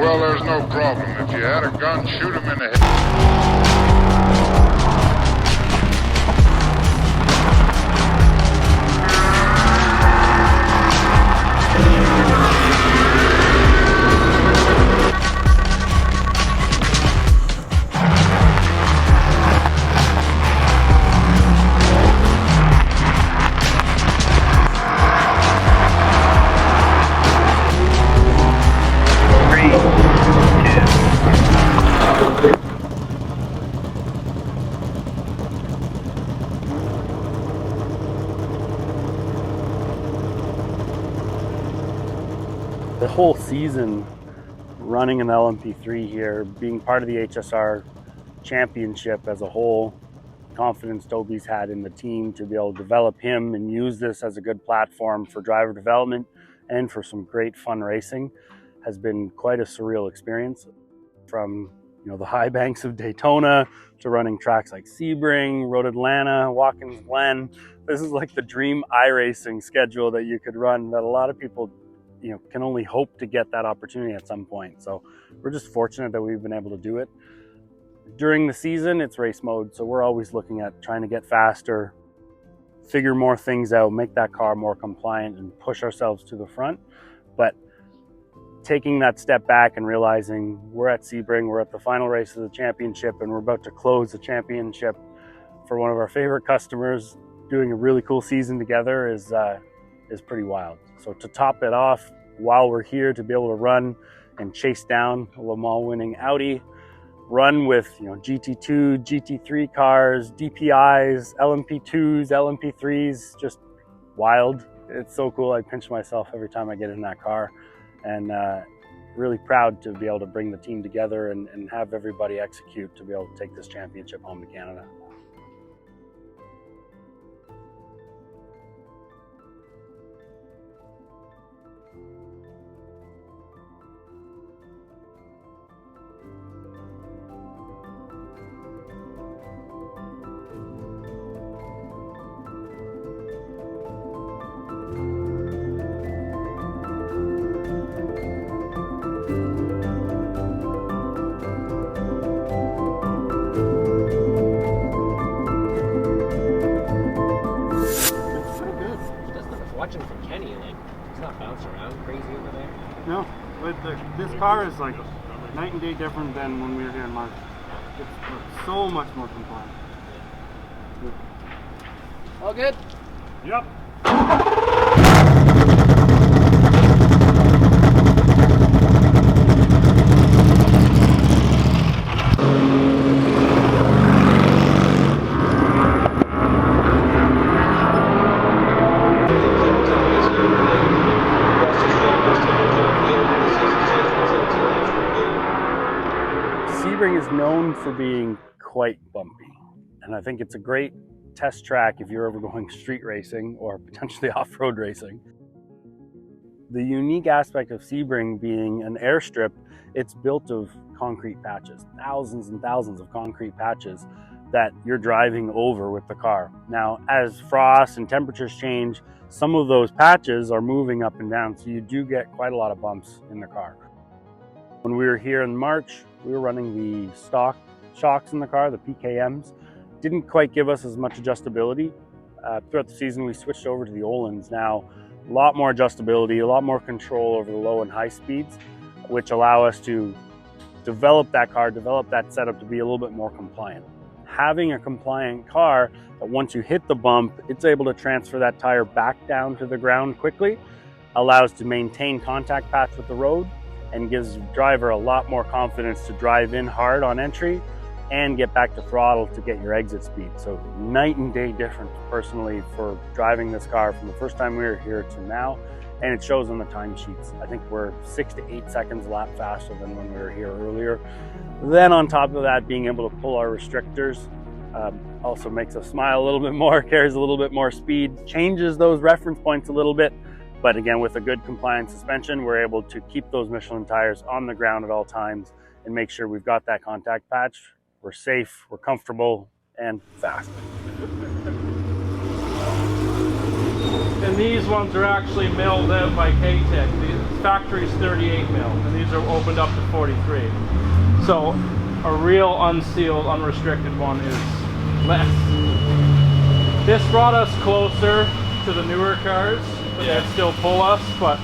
Well, there's no problem. If you had a gun, shoot him in the head. The whole season running an LMP3 here, being part of the HSR championship as a whole, confidence Tobi's had in the team to be able to develop him and use this as a good platform for driver development and for some great fun racing has been quite a surreal experience. From the high banks of Daytona to running tracks like Sebring, Road Atlanta, Watkins Glen. This is like the dream iRacing schedule that you could run that a lot of people can only hope to get that opportunity at some point. So we're just fortunate that we've been able to do it. During the season, it's race mode. So we're always looking at trying to get faster, figure more things out, make that car more compliant and push ourselves to the front. But taking that step back and realizing we're at Sebring, we're at the final race of the championship and we're about to close the championship for one of our favorite customers, doing a really cool season together is pretty wild. So to top it off, while we're here, to be able to run and chase down a Le Mans winning Audi, run with GT2, GT3 cars, DPIs, LMP2s, LMP3s, just wild. It's so cool. I pinch myself every time I get in that car, and really proud to be able to bring the team together and have everybody execute to be able to take this championship home to Canada. Watching from Kenny, like, he's not bouncing around crazy over there. No, but this car is like night and day different than when we were here in March. It's so much more compliant. All good? Yep. Sebring is known for being quite bumpy, and I think it's a great test track if you're ever going street racing or potentially off-road racing. The unique aspect of Sebring being an airstrip, it's built of concrete patches, thousands and thousands of concrete patches that you're driving over with the car. Now, as frost and temperatures change, some of those patches are moving up and down, so you do get quite a lot of bumps in the car. When we were here in March, we were running the stock shocks in the car, the PKMs. Didn't quite give us as much adjustability. Throughout the season, we switched over to the Öhlins. Now, a lot more adjustability, a lot more control over the low and high speeds, which allow us to develop that car, develop that setup to be a little bit more compliant. Having a compliant car that once you hit the bump, it's able to transfer that tire back down to the ground quickly, allows to maintain contact paths with the road, and gives the driver a lot more confidence to drive in hard on entry and get back to throttle to get your exit speed. So night and day difference personally for driving this car from the first time we were here to now, and it shows on the timesheets. I think we're 6 to 8 seconds a lap faster than when we were here earlier. Then on top of that, being able to pull our restrictors also makes us smile a little bit more, carries a little bit more speed, changes those reference points a little bit. But again, with a good compliant suspension, we're able to keep those Michelin tires on the ground at all times and make sure we've got that contact patch. We're safe, we're comfortable, and fast. And these ones are actually milled out by K-Tech. factory's 38 mil, and these are opened up to 43. So a real unsealed, unrestricted one is less. This brought us closer to the newer cars, but they'd still pull us, but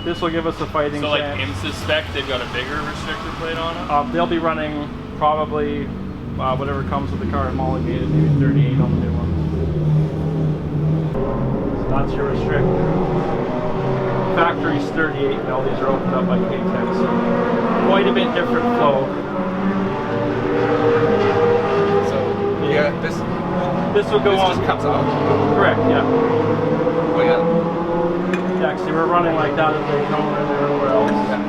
this will give us a fighting chance. So like IMSA spec, they've got a bigger restrictor plate on it? They'll be running probably whatever comes with the car homologated, maybe 38 on the new one. So that's your restrictor. Factory's 38 mil, these are opened up by K-Tech, so quite a bit different flow. So yeah, this will go on. Just comes out. Correct, yeah. Oh yeah. Yeah, see, we're running like that at Daytona and everywhere else. Yeah.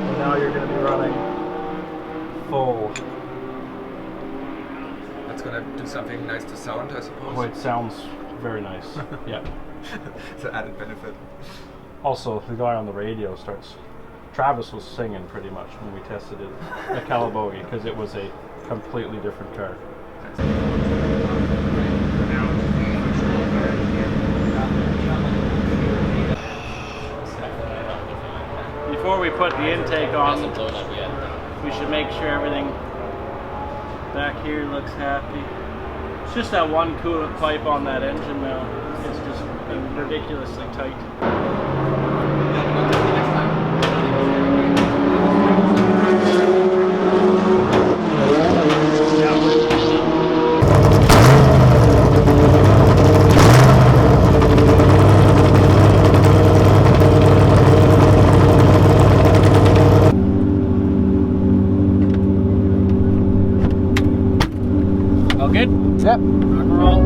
And now you're going to be running full. That's gonna do something nice to sound, I suppose. Oh, it sounds very nice. Yeah. It's an added benefit. Also, the guy on the radio starts. Travis was singing pretty much when we tested it at Calabogie because it was a completely different car. Before we put the intake on, we should make sure everything back here looks happy. It's just that one coolant pipe on that engine now. It's just ridiculously tight. All good? Yep. Rock and roll.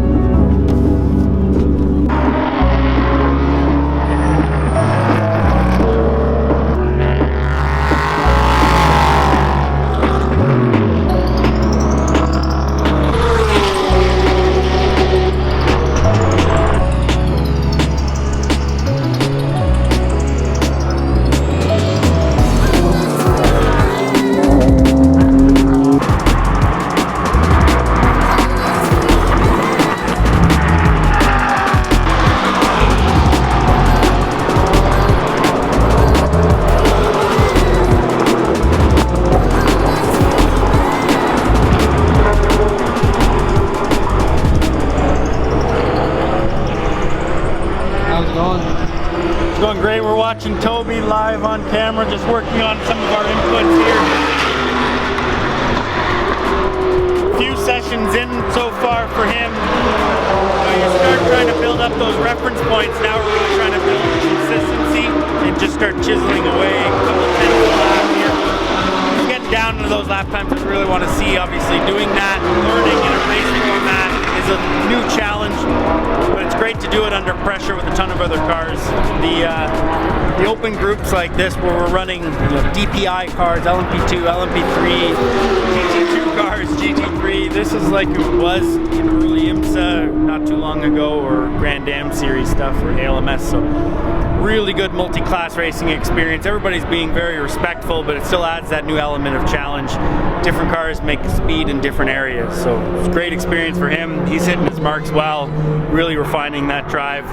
It's going great. We're watching Tobi live on camera, just working on some of our inputs here. A few sessions in so far for him. You start trying to build up those reference points. Now we're really trying to build consistency and just start chiseling away a couple tenths of a lap here. Getting down to those lap times, I really want to see, obviously, doing that, learning in a racing format is a new challenge, but it's great to do it under pressure with a ton of other cars. The open groups like this where we're running DPI cars, LMP2, LMP3, GT2 cars, GT3, this is like it was in early IMSA not too long ago, or Grand Am Series stuff, or ALMS, so really good multi-class racing experience. Everybody's being very respectful, but it still adds that new element of challenge. Different cars make speed in different areas, so it's a great experience for him. He's hitting his marks well, really refining that drive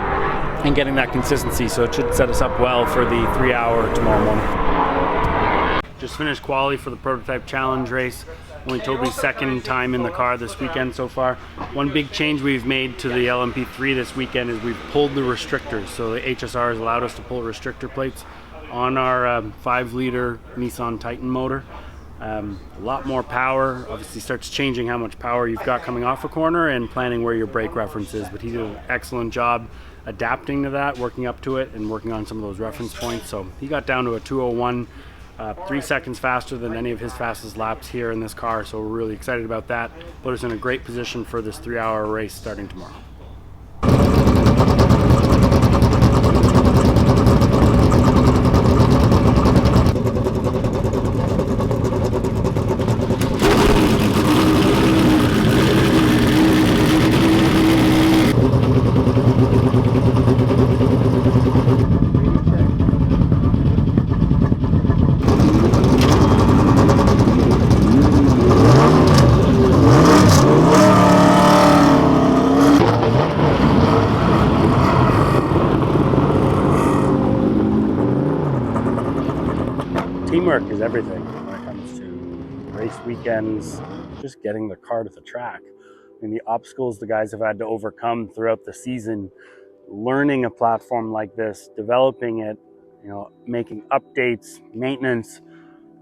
and getting that consistency, so it should set us up well for the 3-hour tomorrow morning. Just finished quali for the Prototype Challenge race. Only Tobi's second time in the car this weekend so far. One big change we've made to the LMP3 this weekend is we've pulled the restrictors. So the HSR has allowed us to pull restrictor plates on our 5-liter Nissan Titan motor. A lot more power. Obviously starts changing how much power you've got coming off a corner and planning where your brake reference is. But he did an excellent job adapting to that, working up to it and working on some of those reference points. So he got down to a 2:01. 3 seconds faster than any of his fastest laps here in this car, so we're really excited about that. Put us in a great position for this 3-hour race starting tomorrow. teamwork is everything when it comes to race weekends, just getting the car to the track. I mean, the obstacles the guys have had to overcome throughout the season, learning a platform like this, developing it, you know, making updates, maintenance,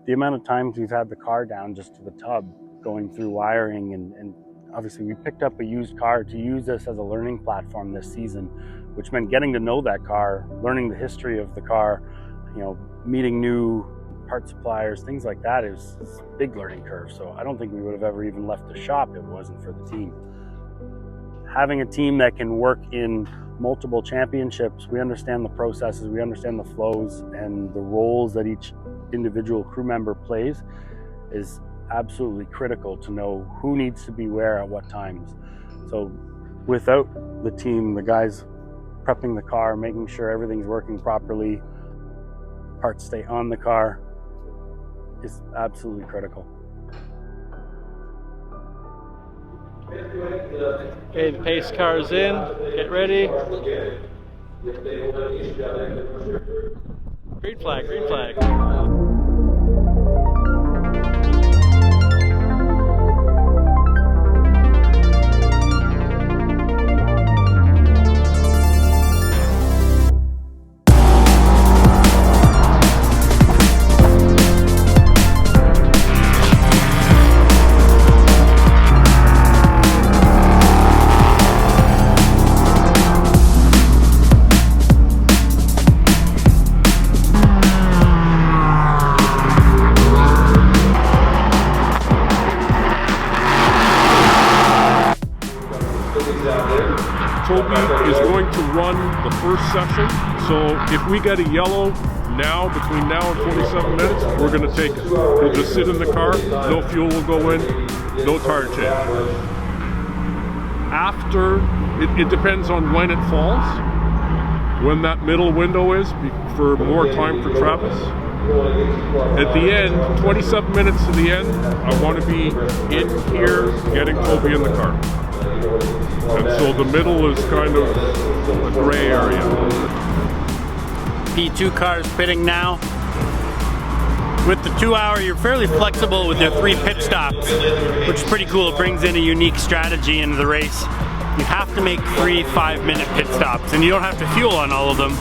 the amount of times we've had the car down just to the tub, going through wiring, and obviously we picked up a used car to use this as a learning platform this season, which meant getting to know that car, learning the history of the car, you know, meeting new part suppliers, things like that is a big learning curve. So I don't think we would have ever even left the shop if it wasn't for the team. Having a team that can work in multiple championships, we understand the processes, we understand the flows and the roles that each individual crew member plays is absolutely critical to know who needs to be where at what times. So without the team, the guys prepping the car, making sure everything's working properly, parts stay on the car, is absolutely critical. Okay, the pace car is in. Get ready. Green flag, green flag. Tobi is going to run the first session, so if we get a yellow now, between now and 47 minutes, we're going to take it. We'll just sit in the car, no fuel will go in, no tire change. After, it depends on when it falls, when that middle window is, for more time for Travis. At the end, 27 minutes to the end, I want to be in here getting Tobi in the car. And so the middle is kind of a gray area. P2 cars pitting now. With the 2 hour, you're fairly flexible with your 3 pit stops, which is pretty cool. It brings in a unique strategy into the race. You have to make 3 5-minute pit stops, and you don't have to fuel on all of them.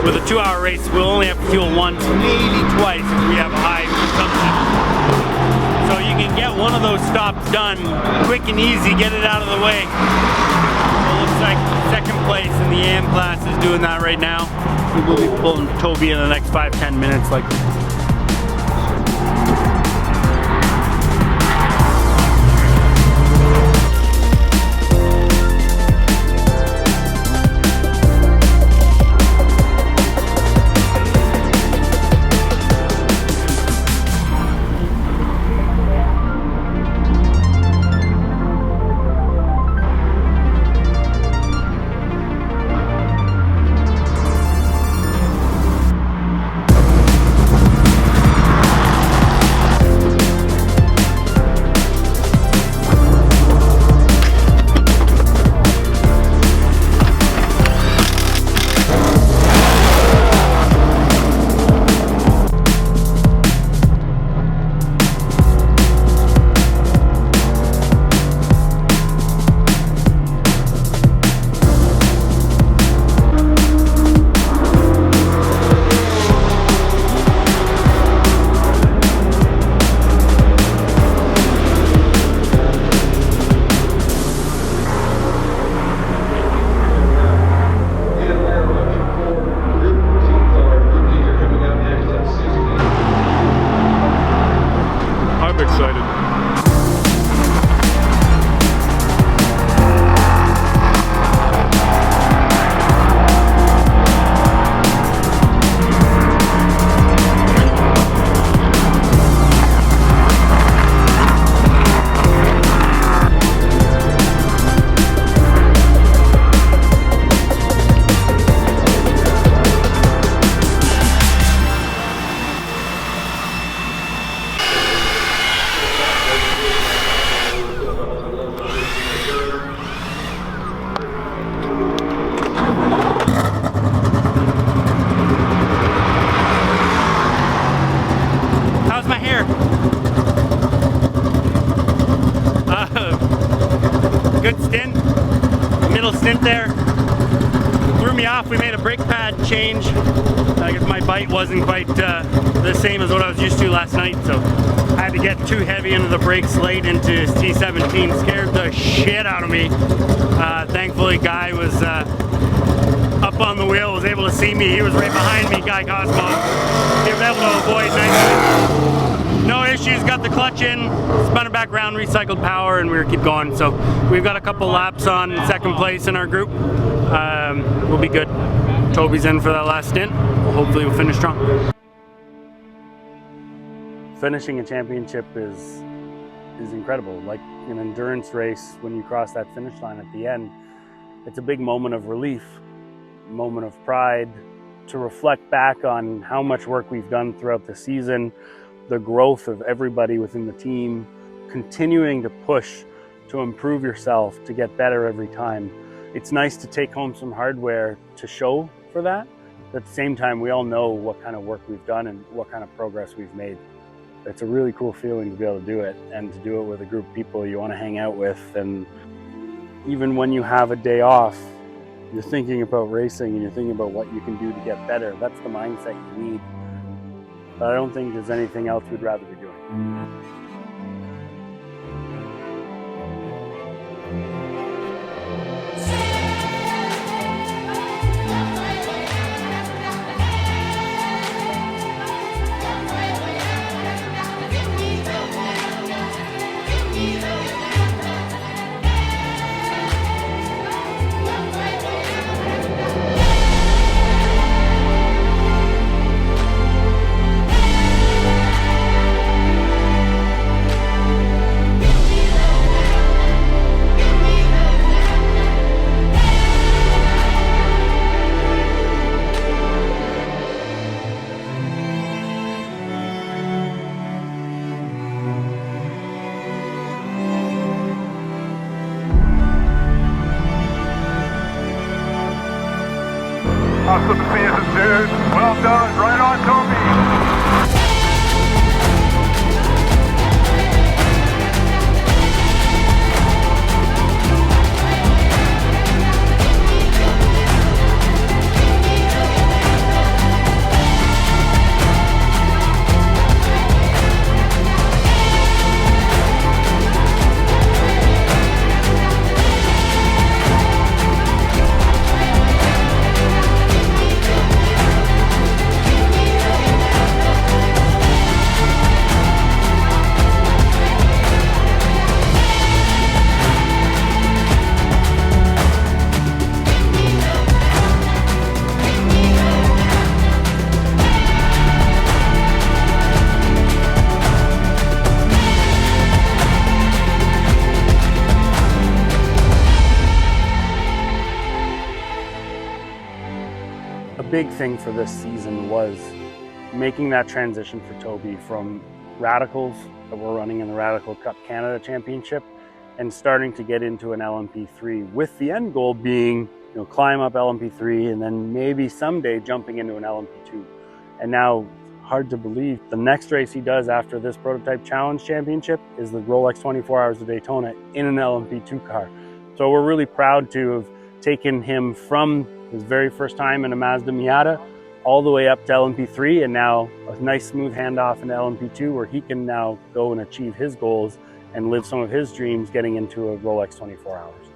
With a 2 hour race, we'll only have to fuel once, maybe twice if we have a high consumption. So you can get one of those stops done quick and easy, get it out of the way. So it looks like second place in the AM class is doing that right now. We will be pulling Tobi in the next 5-10 minutes like this. little stint there. Threw me off. We made a brake pad change. I guess my bite wasn't quite the same as what I was used to last night, so I had to get too heavy into the brakes late into his T17. Scared the shit out of me. Thankfully, Guy was up on the wheel, was able to see me. He was right behind me, Guy Cosmo. He was able to avoid nicely. No issues, got the clutch in, spun it back around, recycled power, and we keep going. So we've got a couple laps on second place in our group. We'll be good. Tobi's in for that last stint. Hopefully we'll finish strong. Finishing a championship is incredible. Like an endurance race, when you cross that finish line at the end, it's a big moment of relief, a moment of pride, to reflect back on how much work we've done throughout the season, the growth of everybody within the team, continuing to push to improve yourself, to get better every time. It's nice to take home some hardware to show for that. But at the same time, we all know what kind of work we've done and what kind of progress we've made. It's a really cool feeling to be able to do it, and to do it with a group of people you want to hang out with. And even when you have a day off, you're thinking about racing and you're thinking about what you can do to get better. That's the mindset you need. But I don't think there's anything else we'd rather be doing. Awesome to see you, dude. Well done. Right on, Tobi. Big thing for this season was making that transition for Tobi from radicals that we're running in the Radical Cup Canada Championship and starting to get into an LMP3, with the end goal being, climb up LMP3 and then maybe someday jumping into an LMP2. And now, hard to believe, the next race he does after this Prototype Challenge Championship is the Rolex 24 Hours of Daytona in an LMP2 car. So we're really proud to have taken him from his very first time in a Mazda Miata all the way up to LMP3, and now a nice smooth handoff into LMP2 where he can now go and achieve his goals and live some of his dreams getting into a Rolex 24 Hours.